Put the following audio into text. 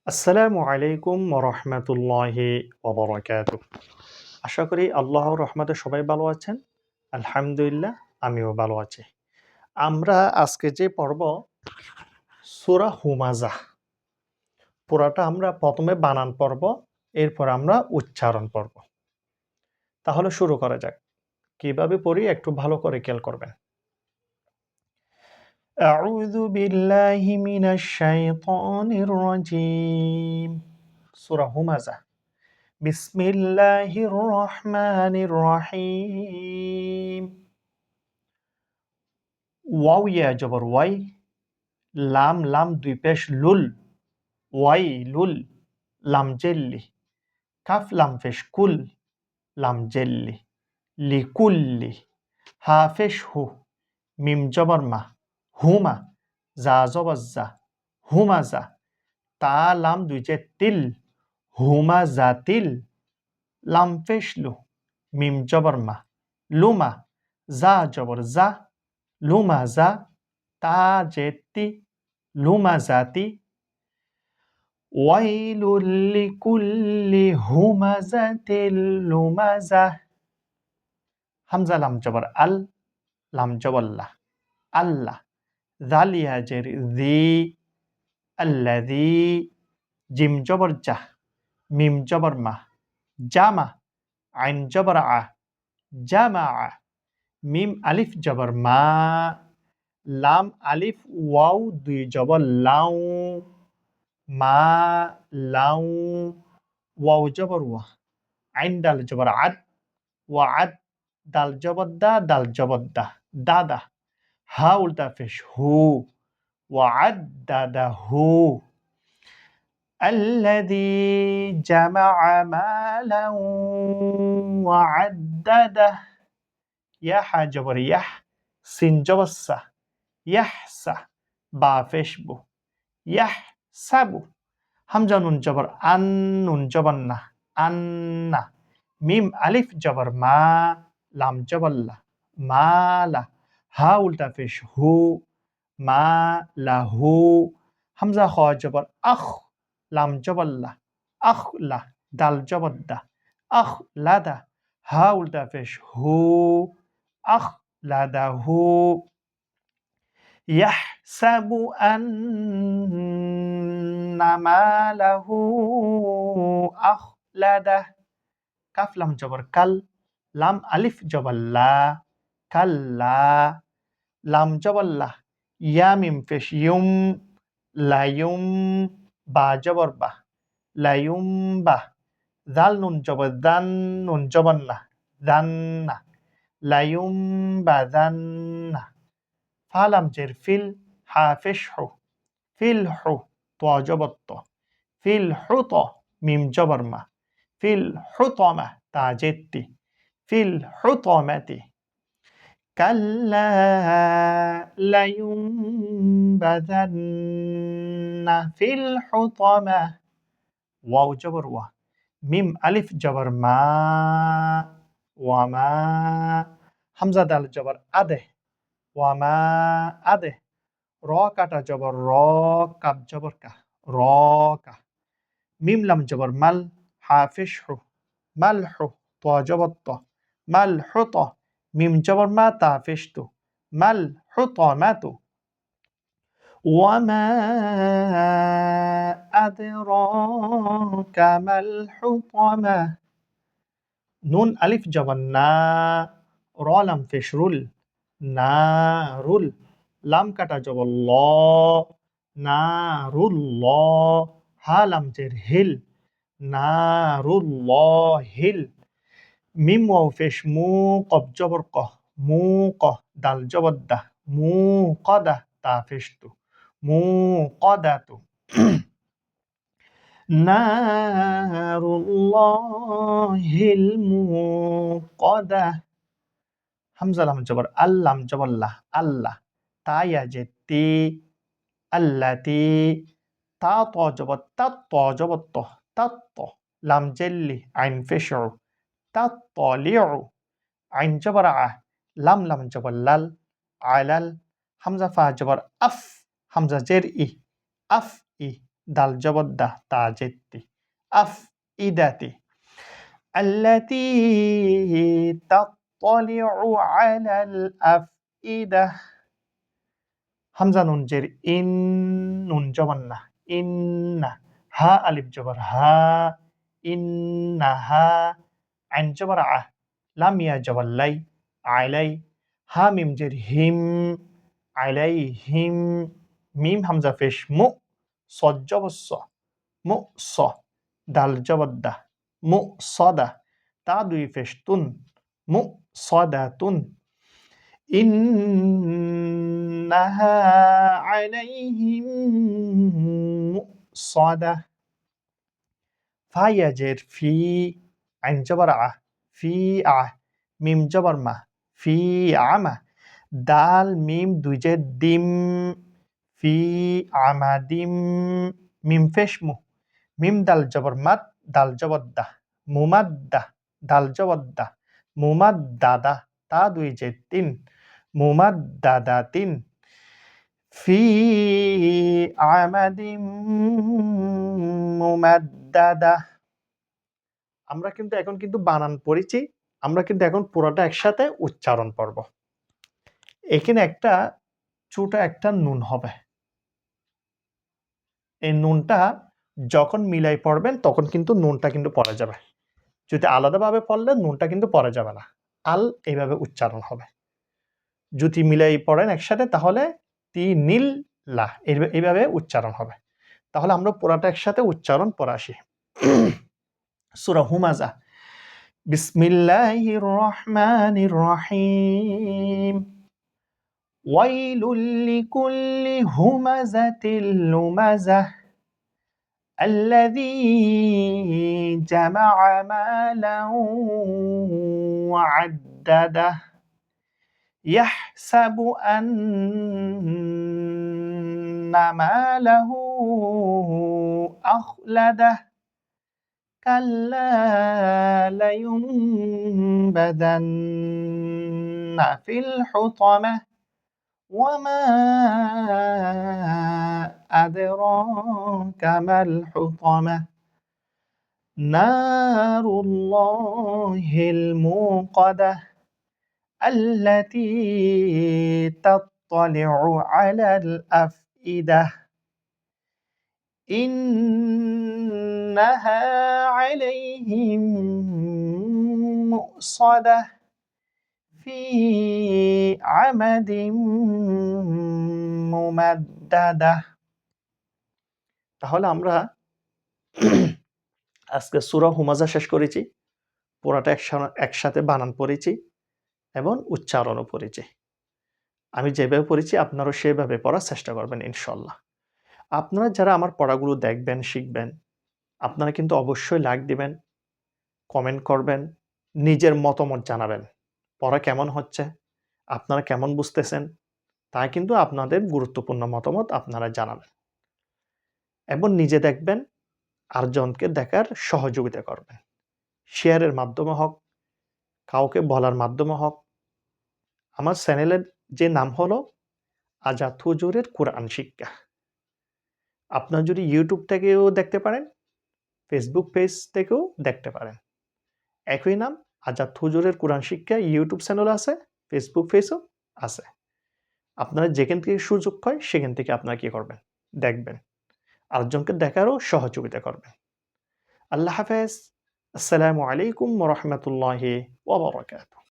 আসসালামু আলাইকুম ওরহমতুল্লাহি ওবরাকাতুহ। আশা করি আল্লাহর রহমতে সবাই ভালো আছেন। আলহামদুলিল্লাহ, আমিও ভালো আছি। আমরা আজকে যে পড়ব সূরা হুমাযাহ। পুরাটা আমরা প্রথমে বানান পড়ব, এরপর আমরা উচ্চারণ পড়ব। তাহলে শুরু করা যাক। কিভাবে পড়ি একটু ভালো করে খেয়াল করবেন। আউযু বিল্লাহি মিনাশ শাইতানির রাজীম। সূরা হুমাযাহ। বিসমিল্লাহির রহমানির রহিম। ওয়াও ইয়া জবর ওয়াই, লাম লাম দুই পেশ লুল, ওয়াই লুল, লাম জেল্লি, কাফ লাম পেশ কুল, লাম জেল্লি, লিকুল্লি, হা পেশ হু, মিম জবর মা, হুমা, জা জবর জা, হুমাজা, তা লাম দুই জে তিল, হুমা জাতিল, লাম পেশ লু, মিম জবর মা, লুমা, জা জবর জা, লুমা জা, তা জেতি, লুমা জাতি, ওয়াইলুল লিকুল্লি হুমাজাতিল লুমাজা। হামজা লাম জবর আল, লাম জবর লা, আল্লাহ, জাল ইয়াজের জি, আল্লাযী, জিম জবর জা, মিম জবর মা, জামা, আইন জবর আ, জামা, মিম আলিফ জবর মা, লাম আলিফ ওয়াও দুই জবর লাউ, মা লাউ, ওয়াও জবর ওয়া, আইন দাল জবর আদ, ওয়া আদ, দাল জবর দা, দাল জবর দা, দাদা, হা উল্টা পেশ হু, ওয়া আদ দাদা হু। الذي جمع مالا وعدده। ইয়া হা জবর ইয়াহ, সিন জবর সা, ইয়াহসা, বা পেশ বু, ইয়াহসাবু। হামজা নুন জবর আন, নুন জবর না, আন্না, মিম আলিফ জবর মা, লাম জবর লা, মালা, হা উল্টা পেশ হু, মা লাহু। হামজা খ জবর আখ, লাম জবর লা, আখ লা, দাল জবর দা, আখ লাদা, হা উল্টা পেশ হু, আখ লাদাহু। يحسب أن ماله أخلده। কাফ লাম জবর কাল, লাম আলিফ জবর লা, কাল্লা, লাম জবর লা, ইয়া মিম পেশ ইউম, লায়ুম, বা জবর বা, লায়ুম বা, জাল নুন জবর দান, নুন জবর না, দান্না, লায়ুম বা দান্না। ফালাম জের ফিল, হা পেশ হু, ফিল হু, ত জবর ত, ফিল হু ত, মিম জবর মা, ফিল হু ত মা, তা জেতি, ফিল হু ত মাতি। কাল্লা লায়ুমবাযান্না ফিল হুতামা। ওয়াও জবর ওয়া, মিম আলিফ জবর মা, ওয়া মা, হামজা দাল জবর আদে, ওয়া মা আদে, র কাটা জবর র, কাপ জবর কা, র কা, মিম লাম জবর মাল, হা পেশ হু, মাল হু, ত জবর ত, মাল হু ত, মিম জবর মা, তা পেশ তু, মাল হু ত মা তু। وما أدراك ما الحطمة। নুন আলিফ জবর না, র লাম পেশ রুল, নারুল, লাম কাটা জবর ল, নারুল, হা লাম জের হিল, নারুল্লাহিল, মিম ওয়াও পেশ মু, কফ জবর কহ, মু কহ, দাল জবর দা, মু কদা, তা পেশ তু, মু কদাতু। নারুল্লাহিল মুকাদা। হামজা লাম জবর আল, লাম জবর লা, আল্লাহ, তা ইয়া জে তি, আল্লাতি, তা ত জবর তাত, ত জবর ত, তাত ত, লাম জেল্লি, আইন পেশ উ, তাত লিউ, আইন জবর আ, লাম লাম জবর লাল, আলাল, হামজা ফা জবর আফ, হামজা জের ই, আফ ই, দাল জবর দা তা জেত্তি আফ ইদাতি আল্লাতী তাত্তালিউ আলাল আফইদা হামজা নুন জের ইন নুন জবর না ইন্না হা আলিফ জবর হা ইন্নাহা আইন জবর আ লাম ইয়া জবর লাই আলাই হা মিম জের হিম আলাই হিম মিম হামজা পেশ মু সদ জবর স মু স দাল জবর দা মু সদা তা দুই পেশ তুন মু সদা তুন إنها عليهم مؤصدة فا جر في عين جبر ع في ع ميم جبر ما في عمى دال ميم دوجة دم في عمدم ميم فشمو ميم دال جبر مد دال جبر ده ممدة دال جبر ده ممددة تا دوجة تين মুমাদ্দাদাতিন ফি আমাদিন মুমাদ্দাদা আমরা কিন্তু এখন বানান পড়েছি আমরা কিন্তু এখন পুরোটা একসাথে উচ্চারণ করব এখানে একটা ছোট একটা নুন হবে এই নুনটা যখন মিলাই পড়বেন তখন কিন্তু নুনটা কিন্তু পড়া যাবে যদি আলাদাভাবে পড়লে নুনটা কিন্তু পড়া যাবে না আল এইভাবে উচ্চারণ হবে যদি মিলাই পড়েন একসাথে তাহলে তি নীল লা এইভাবে উচ্চারণ হবে তাহলে আমরা পুরাটা একসাথে উচ্চারণ পড়ে আসি সূরা হুমাজা বিসমিল্লাহির রহমানির রহিম ওয়াইলুল লিকুল্লি হুমাযাতিল লুমাযাহ الذي جمع مالا وعدده يحسب أن ماله أخلده كلا لينبذن في الحطمة وما أدراك ما الحطمة نار الله الموقدة التي تطلع على الأفئدة إنها عليهم مؤصدة في عمد ممددة তাহলে আমরা আজকে সূরা হুমাজা শেষ করেছি পুরোটা একসাথে বানান পড়েছি এবং উচ্চারণও পড়েছি আমি যেভাবে পড়েছি আপনারাও সেভাবে পড়ার চেষ্টা করবেন ইনশাআল্লাহ আপনারা যারা আমার পড়াগুলো দেখবেন শিখবেন আপনারা কিন্তু অবশ্যই লাইক দিবেন কমেন্ট করবেন নিজের মতামত জানাবেন পড়া কেমন হচ্ছে আপনারা কেমন বুঝতেছেন তা কিন্তু আপনাদের গুরুত্বপূর্ণ মতামত আপনারা জানাবেন এবং নিজে দেখবেন আরেকজনকে দেখার সহযোগিতা করবেন শেয়ারের মাধ্যমে হোক কাউকে বলার মাধ্যমে হোক আমার চ্যানেলের যে নাম হলো আজাদ হুজুরের কোরআন শিক্ষা আপনারা যদি ইউটিউব থেকেও দেখতে পারেন ফেসবুক পেজ থেকেও দেখতে পারেন একই নাম আজাদ হুজুরের কোরআন শিক্ষা ইউটিউব চ্যানেল আছে ফেসবুক পেজও আছে আপনারা যেখান থেকে সুযোগ হয় সেখান থেকে আপনারা কি করবেন দেখবেন আরেকজনকে দেখারও সহযোগিতা করবেন আল্লাহ হাফেজ আসসালামু আলাইকুম ওয়া রাহমাতুল্লাহি ওয়া বারাকাতুহু